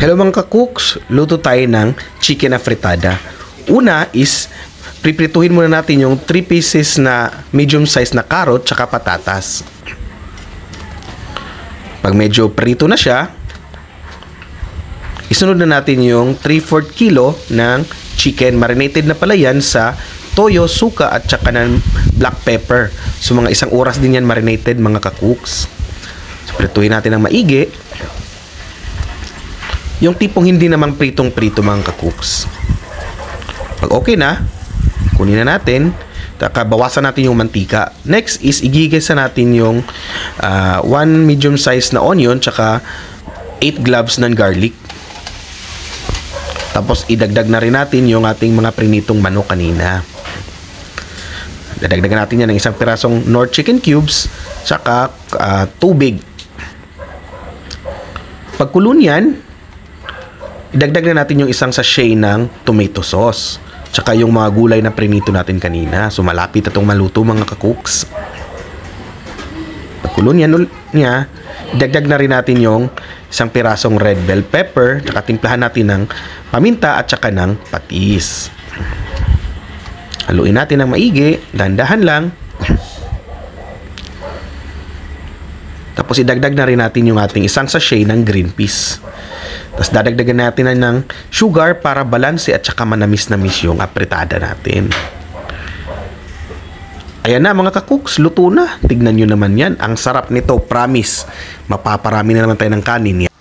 Hello mga ka-cooks, luto tayo ng chicken afritada. Una is, priprituhin muna natin yung 3 pieces na medium size na carrot tsaka patatas. Pag medyo prito na siya, isunod na natin yung 3/4 kilo ng chicken. Marinated na pala yan sa toyo, suka at tsaka ng black pepper. So mga 1 oras din yan marinated mga ka-cooks. So prituhin natin ng maigi. Yung tipong hindi naman pritong-prito mga ka-cooks. Pag okay na, kunin na natin. Bawasan natin yung mantika. Next is igigisa natin yung 1 medium size na onion tsaka 8 cloves ng garlic. Tapos idagdag na rin natin yung ating mga prinitong manok kanina. Dadagdagan natin yan ng 1 pirasong Knorr chicken cubes tsaka tubig. Pagkulo niyan, idagdag na natin yung 1 sachet ng tomato sauce. Tsaka yung mga gulay na prinito natin kanina. So malapit na itong maluto mga ka-cooks. Pagkulo niya, idagdag na rin natin yung 1 pirasong red bell pepper. Tsaka timplahan natin ng paminta at tsaka ng patis. Haluin natin ng maigi. Dahan-dahan lang. Tapos idagdag na rin natin yung ating 1 sachet ng green peas. Tapos dadagdagan natin na ng sugar para balanse at saka manamis-namis yung apritada natin. Ayan na mga ka-cooks, luto na. Tignan nyo naman yan. Ang sarap nito, promise. Mapaparami na naman tayo ng kanin yan.